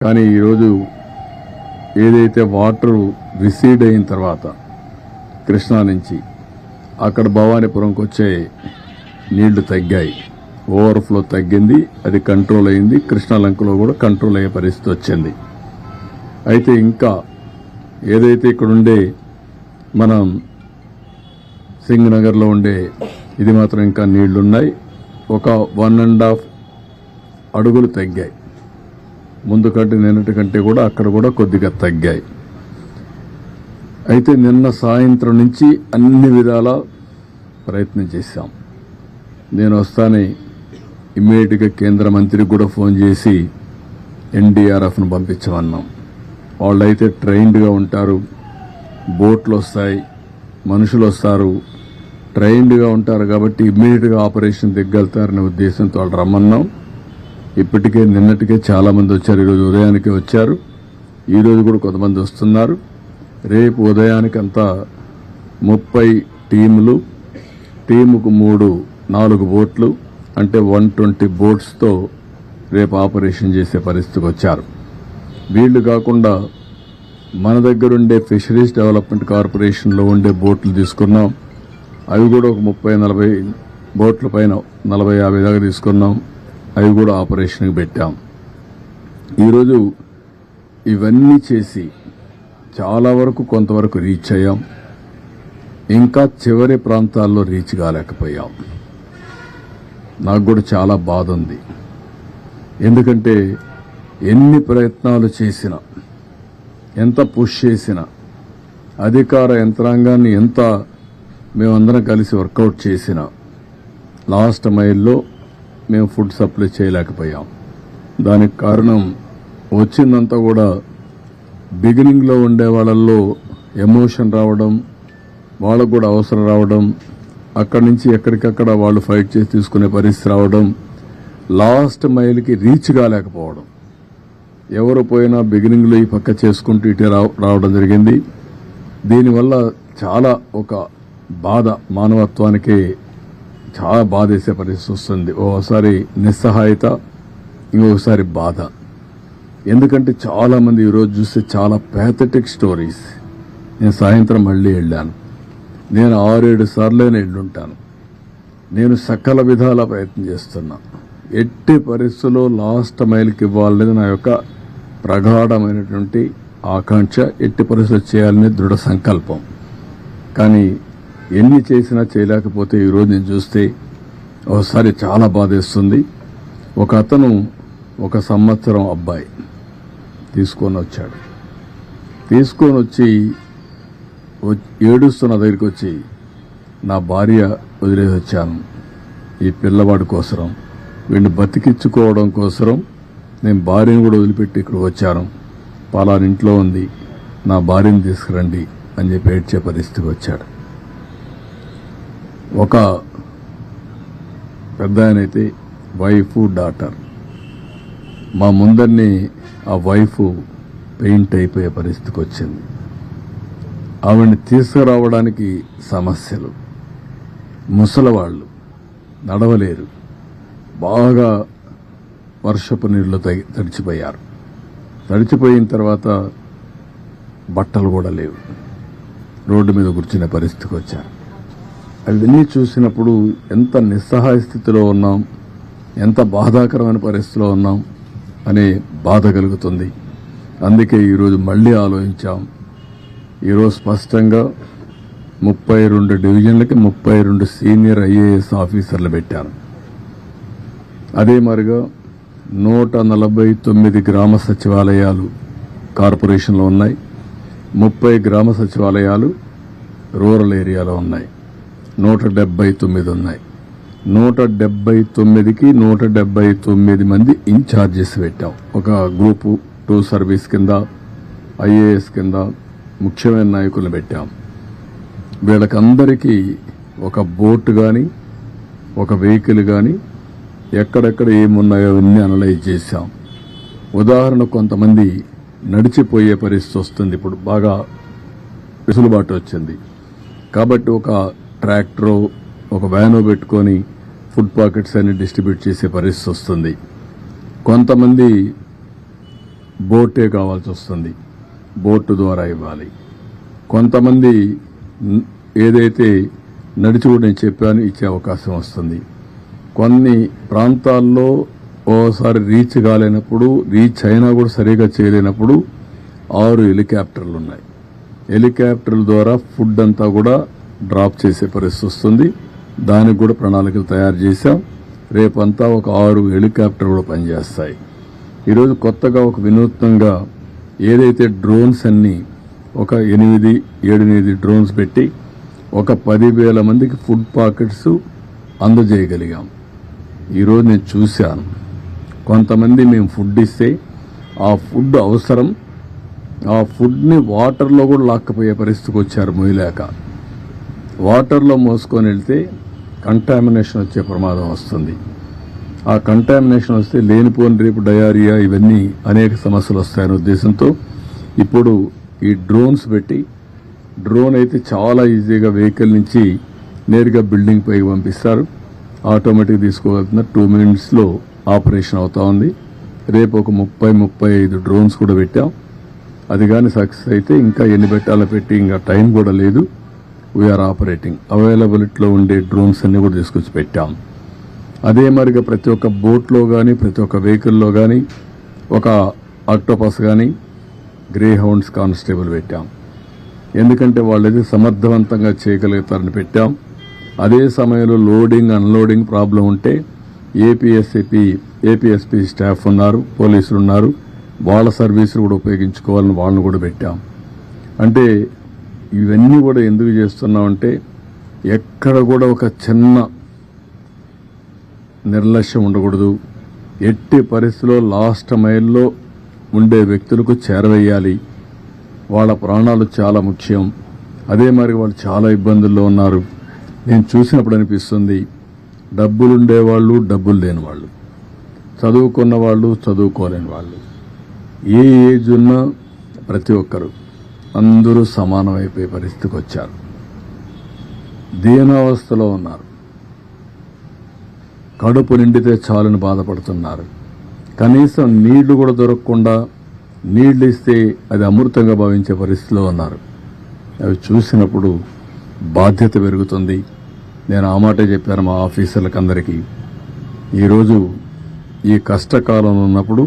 కానీ ఈరోజు ఏదైతే వాటర్ రిసీడ్ అయిన తర్వాత కృష్ణా నుంచి అక్కడ భవానీపురంకి వచ్చే నీళ్లు తగ్గాయి, ఓవర్ఫ్లో తగ్గింది, అది కంట్రోల్ అయింది. కృష్ణా లంకలో కూడా కంట్రోల్ అయ్యే పరిస్థితి వచ్చింది. అయితే ఇంకా ఏదైతే ఇక్కడ ఉండే మనం సింగ్ నగర్లో ఉండే ఇది మాత్రం ఇంకా నీళ్లున్నాయి. ఒక 1.5 అడుగులు తగ్గాయి. ముందు కంటే నిన్నటి కంటే కూడా అక్కడ కూడా కొద్దిగా తగ్గాయి. అయితే నిన్న సాయంత్రం నుంచి అన్ని విధాల ప్రయత్నం చేశాం. నేను వస్తానే ఇమ్మీడియట్గా కేంద్ర మంత్రికి కూడా ఫోన్ చేసి ఎన్డీఆర్ఎఫ్ను పంపించమన్నాం. వాళ్ళైతే ట్రైన్డ్గా ఉంటారు, బోట్లు వస్తాయి, మనుషులు వస్తారు, ట్రైన్డ్గా ఉంటారు కాబట్టి ఇమ్మీడియట్గా ఆపరేషన్ దిగ్గలుతారనే ఉద్దేశంతో వాళ్ళు రమ్మన్నాం. ఇప్పటికే నిన్నటికే చాలా మంది వచ్చారు, ఈరోజు ఉదయానికి వచ్చారు, ఈరోజు కూడా కొంతమంది వస్తున్నారు. రేపు ఉదయానికి అంతా 30 టీములు, టీముకు 4 బోట్లు అంటే 120 బోట్స్తో రేపు ఆపరేషన్ చేసే పరిస్థితికి వచ్చారు. వీళ్లు కాకుండా మన దగ్గరుండే ఫిషరీస్ డెవలప్మెంట్ కార్పొరేషన్లో ఉండే బోట్లు తీసుకున్నాం. అవి కూడా ఒక 30-40 బోట్ల పైన 40-50 దాకా తీసుకున్నాం. అవి కూడా ఆపరేషన్కి పెట్టాం. ఈరోజు ఇవన్నీ చేసి చాలా వరకు కొంతవరకు రీచ్ అయ్యాం. ఇంకా చివరి ప్రాంతాల్లో రీచ్ కాలేకపోయాం. నాకు కూడా చాలా బాధ ఉంది. ఎందుకంటే ఎన్ని ప్రయత్నాలు చేసినా, ఎంత పుష్ చేసినా, అధికార యంత్రాంగాన్ని ఎంత మేమందరం కలిసి వర్కౌట్ చేసినా లాస్ట్ మైల్లో మేము ఫుడ్ సప్లై చేయలేకపోయాం. దానికి కారణం వచ్చిందంతా కూడా బిగినింగ్లో ఉండే వాళ్ళల్లో ఎమోషన్ రావడం, వాళ్ళకు కూడా అవసరం రావడం, అక్కడి నుంచి ఎక్కడికక్కడ వాళ్ళు ఫైట్ చేసి తీసుకునే పరిస్థితి రావడం, లాస్ట్ మైల్కి రీచ్ కాలేకపోవడం. ఎవరు పోయినా బిగినింగ్లో ఈ పక్క చేసుకుంటూ ఇటే రావడం జరిగింది. దీనివల్ల చాలా ఒక బాధ, మానవత్వానికి చాలా బాధేసే పరిస్థితి వస్తుంది. ఓసారి నిస్సహాయత, ఇంకొకసారి బాధ. ఎందుకంటే చాలా మంది ఈరోజు చూస్తే చాలా ప్యాథటిక్ స్టోరీస్. నేను సాయంత్రం మళ్ళీ వెళ్ళాను. నేను 6-7 సార్లైనా వెళ్ళుంటాను. నేను సకల విధాల ప్రయత్నం చేస్తున్నా. ఎట్టి పరిస్థితుల్లో లాస్ట్ మైల్కి ఇవ్వాలనేది నా యొక్క ప్రగాఢమైనటువంటి ఆకాంక్ష. ఎట్టి పరిస్థితులు చేయాలనే దృఢ సంకల్పం. కానీ ఎన్ని చేసినా చేయలేకపోతే ఈరోజు నేను చూస్తే ఒకసారి చాలా బాధేస్తుంది. ఒక అతను 1 సంవత్సరం అబ్బాయి తీసుకొని వచ్చాడు. తీసుకొని వచ్చి ఏడుస్తున్న దగ్గరికి వచ్చి, నా భార్య వదిలేసి వచ్చాను ఈ పిల్లవాడి కోసరం, వీడిని బతికించుకోవడం కోసరం నేను భార్యను కూడా వదిలిపెట్టి ఇక్కడికి వచ్చాను, పలానా ఇంట్లో ఉంది, నా భార్యను తీసుకురండి అని చెప్పి ఏడ్చే పరిస్థితికి వచ్చాడు. ఒక పెద్ద ఆయనైతే వైఫ్, డాటర్, మా ముందరిని ఆ వైఫ్ పెయింట్ అయిపోయే పరిస్థితికి వచ్చింది. ఆవిడ్ని తీసుకురావడానికి సమస్యలు, ముసలివాళ్లు నడవలేరు, బాగా వర్షపు నీళ్లు తడిచిపోయారు. తడిచిపోయిన తర్వాత బట్టలు కూడా లేవు, రోడ్డు మీద కూర్చునే పరిస్థితికి వచ్చారు. అవన్నీ చూసినప్పుడు ఎంత నిస్సహాయ స్థితిలో ఉన్నాం, ఎంత బాధాకరమైన పరిస్థితిలో ఉన్నాం అనే బాధ కలుగుతుంది. అందుకే ఈరోజు మళ్లీ ఆలోచించాం. ఈరోజు స్పష్టంగా 32 డివిజన్లకి 32 సీనియర్ ఐఏఎస్ ఆఫీసర్లు పెట్టారు. అదే మరిగా 149 గ్రామ సచివాలయాలు కార్పొరేషన్లో ఉన్నాయి, 30 గ్రామ సచివాలయాలు రూరల్ ఏరియాలో ఉన్నాయి, 179 ఉన్నాయి. 179కి 179 మంది ఇన్ఛార్జెస్ పెట్టాం. ఒక గ్రూపు 2 సర్వీస్ కింద, ఐఏఎస్ కింద ముఖ్యమైన నాయకులు పెట్టాం. వీళ్ళకందరికీ ఒక బోట్ కానీ, ఒక వెహికల్ కానీ, ఎక్కడెక్కడ ఏమున్నాయో అవన్నీ అనలైజ్ చేశాం. ఉదాహరణ, కొంతమంది నడిచిపోయే పరిస్థితి వస్తుంది, ఇప్పుడు బాగా వెసులుబాటు వచ్చింది కాబట్టి ఒక ట్రాక్టరో ఒక వ్యానో పెట్టుకొని ఫుడ్ పాకెట్స్ అన్ని డిస్ట్రిబ్యూట్ చేసే పరిస్థితి వస్తుంది. కొంతమంది బోటే కావాల్సి వస్తుంది, బోటు ద్వారా ఇవ్వాలి. కొంతమంది ఏదైతే నడిచి కూడా నేను చెప్పాను ఇచ్చే అవకాశం వస్తుంది. కొన్ని ప్రాంతాల్లో ఓసారి రీచ్ కాలేనప్పుడు, రీచ్ అయినా కూడా సరిగా చేయలేనప్పుడు 6 హెలికాప్టర్లు ఉన్నాయి. హెలికాప్టర్ల ద్వారా ఫుడ్ అంతా కూడా డ్రాప్ చేసే పరిస్థితి వస్తుంది. దానికి కూడా ప్రణాళికలు తయారు చేశాం. రేపంతా ఒక 6 హెలికాప్టర్ కూడా పనిచేస్తాయి. ఈరోజు కొత్తగా ఒక వినూత్నంగా ఏదైతే డ్రోన్స్ అన్ని ఒక 8 డ్రోన్స్ పెట్టి ఒక 10,000 మందికి ఫుడ్ పాకెట్స్ అందజేయగలిగాం. ఈరోజు నేను చూశాను, కొంతమంది మేము ఫుడ్ ఇస్తే ఆ ఫుడ్ అవసరం, ఆ ఫుడ్ని వాటర్లో కూడా లాక్కపోయే పరిస్థితికి వచ్చారు. మోయలేక వాటర్లో మోసుకొని వెళ్తే కంటామినేషన్ వచ్చే ప్రమాదం వస్తుంది. ఆ కంటామినేషన్ వస్తే లేనిపోని రేపు డయారియా ఇవన్నీ అనేక సమస్యలు వస్తాయనే ఉద్దేశంతో ఇప్పుడు ఈ డ్రోన్స్ పెట్టి, డ్రోన్ అయితే చాలా ఈజీగా వెహికల్ నుంచి నేరుగా బిల్డింగ్ పైకి పంపిస్తారు. ఆటోమేటిక్ తీసుకోగలుగుతున్న 2 minutesలో ఆపరేషన్ అవుతా ఉంది. రేపు ఒక 30-35 డ్రోన్స్ కూడా పెట్టాం. అది కానీ సక్సెస్ అయితే ఇంకా ఎన్ని పెట్టాలో పెట్టి ఇంకా టైం కూడా లేదు. We're operating. అవైలబిలిటీలో ఉండే డ్రోన్స్ అన్ని కూడా తీసుకొచ్చి పెట్టాం. అదే మరిగా ప్రతి ఒక్క బోట్లో కానీ ప్రతి ఒక్క వెహికల్లో కానీ ఒక ఆక్టోపస్ కానీ గ్రే హౌండ్స్ కానిస్టేబుల్ పెట్టాం. ఎందుకంటే వాళ్ళది సమర్థవంతంగా చేయగలుగుతారని పెట్టాం. అదే సమయంలో లోడింగ్ అన్లోడింగ్ ప్రాబ్లం ఉంటే ఏపీఎస్పీ స్టాఫ్ ఉన్నారు, పోలీసులు ఉన్నారు, వాళ్ళ సర్వీసులు కూడా ఉపయోగించుకోవాలని వాళ్ళని కూడా పెట్టాం. అంటే ఇవన్నీ కూడా ఎందుకు చేస్తున్నామంటే ఎక్కడ కూడా ఒక చిన్న నిర్లక్ష్యం ఉండకూడదు. ఎట్టి పరిస్థితిలో లాస్ట్ మైల్లో ఉండే వ్యక్తులకు చేరవేయాలి. వాళ్ళ ప్రాణాలు చాలా ముఖ్యం. అదే మరి వాళ్ళు చాలా ఇబ్బందుల్లో ఉన్నారు. నేను చూసినప్పుడు అనిపిస్తుంది, డబ్బులుండేవాళ్ళు, డబ్బులు లేని వాళ్ళు, చదువుకున్న వాళ్ళు, చదువుకోలేని వాళ్ళు, ఏ ఏజ్ ఉన్నా ప్రతి ఒక్కరు అందరూ సమానమైపోయే పరిస్థితికి వచ్చారు. దీనావస్థలో ఉన్నారు. కడుపు నిండితే చాలని బాధపడుతున్నారు. కనీసం నీళ్లు కూడా దొరకకుండా, నీళ్లు ఇస్తే అది అమృతంగా భావించే పరిస్థితిలో ఉన్నారు. అవి చూసినప్పుడు బాధ్యత పెరుగుతుంది. నేను ఆ మాటే చెప్పాను మా ఆఫీసర్లకు అందరికీ. ఈరోజు ఈ కష్టకాలంలో ఉన్నప్పుడు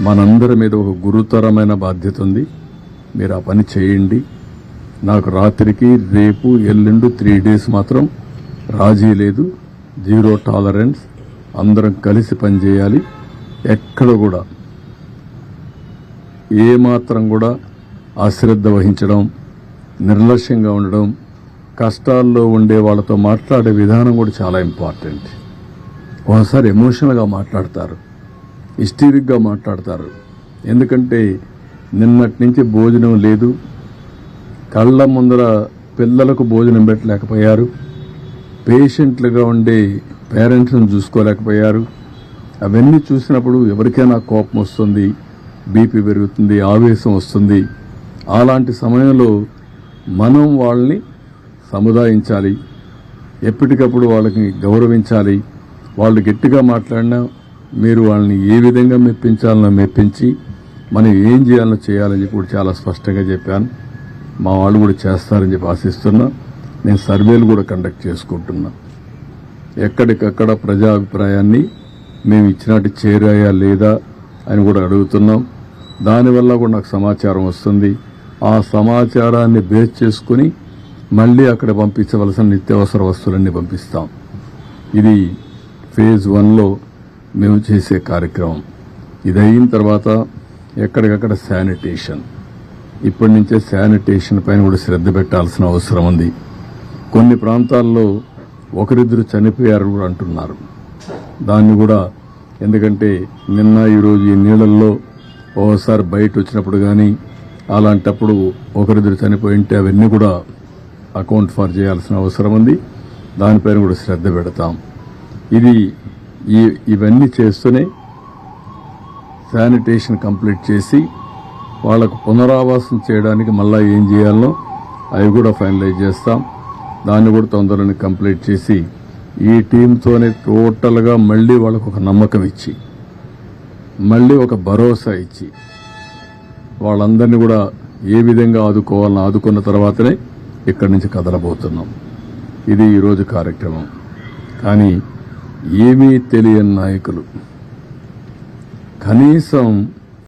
మనందరి మీద ఒక గురుతరమైన బాధ్యత ఉంది. మీరు ఆ పని చేయండి. నాకు రాత్రికి రేపు ఎల్లుండి 3 days మాత్రం రాజీ లేదు. 0 tolerance. అందరం కలిసి పనిచేయాలి. ఎక్కడ కూడా ఏమాత్రం కూడా అశ్రద్ధ వహించడం, నిర్లక్ష్యంగా ఉండడం, కష్టాల్లో ఉండే వాళ్ళతో మాట్లాడే విధానం కూడా చాలా ఇంపార్టెంట్. ఒకసారి ఎమోషనల్గా మాట్లాడతారు, హిస్టీరిక్గా మాట్లాడతారు. ఎందుకంటే నిన్నటి నుంచి భోజనం లేదు, కళ్ళ ముందర పిల్లలకు భోజనం పెట్టలేకపోయారు, పేషెంట్లుగా ఉండే పేరెంట్స్ని చూసుకోలేకపోయారు. అవన్నీ చూసినప్పుడు ఎవరికైనా కోపం వస్తుంది, బీపీ పెరుగుతుంది, ఆవేశం వస్తుంది. అలాంటి సమయంలో మనం వాళ్ళని సముదాయించాలి, ఎప్పటికప్పుడు వాళ్ళకి గౌరవించాలి. వాళ్ళు గట్టిగా మాట్లాడినా మీరు వాళ్ళని ఏ విధంగా మెప్పించాలనో మెప్పించి మనం ఏం చేయాలో చేయాలని చెప్పి కూడా చాలా స్పష్టంగా చెప్పాను. మా వాళ్ళు కూడా చేస్తారని చెప్పి ఆశిస్తున్నా. నేను సర్వేలు కూడా కండక్ట్ చేసుకుంటున్నా. ఎక్కడికక్కడ ప్రజాభిప్రాయాన్ని మేము ఇచ్చినట్టు చేరాయా లేదా అని కూడా అడుగుతున్నాం. దానివల్ల కూడా నాకు సమాచారం వస్తుంది. ఆ సమాచారాన్ని బేస్ చేసుకుని మళ్ళీ అక్కడ పంపించవలసిన నిత్యావసర వస్తువులన్నీ పంపిస్తాం. ఇది phase 1లో మేము చేసే కార్యక్రమం. ఇది అయిన తర్వాత ఎక్కడికక్కడ శానిటేషన్, ఇప్పటి నుంచే శానిటేషన్ పైన కూడా శ్రద్ధ పెట్టాల్సిన అవసరం ఉంది. కొన్ని ప్రాంతాల్లో ఒకరిద్దరు చనిపోయారు కూడా అంటున్నారు. దాన్ని కూడా, ఎందుకంటే నిన్న ఈరోజు ఈ నీళ్ళల్లో ఓసారి బయట వచ్చినప్పుడు కానీ అలాంటప్పుడు ఒకరిద్దరు చనిపోయి ఉంటే అవన్నీ కూడా అకౌంట్ ఫర్ చేయాల్సిన అవసరం ఉంది. దానిపైన కూడా శ్రద్ధ పెడతాం. ఇవన్నీ చేస్తూనే శానిటేషన్ కంప్లీట్ చేసి వాళ్లకు పునరావాసం చేయడానికి మళ్ళా ఏం చేయాలో అవి కూడా ఫైనలైజ్ చేస్తాం. దాన్ని కూడా తొందరని కంప్లీట్ చేసి ఈ టీంతోనే టోటల్గా మళ్ళీ వాళ్ళకు ఒక నమ్మకం ఇచ్చి, మళ్ళీ ఒక భరోసా ఇచ్చి వాళ్ళందరినీ కూడా ఏ విధంగా ఆదుకోవాలని ఆదుకున్న తర్వాతనే ఇక్కడి నుంచి కదలబోతున్నాం. ఇది ఈరోజు కార్యక్రమం. కానీ ఏమీ తెలియని నాయకులు, కనీసం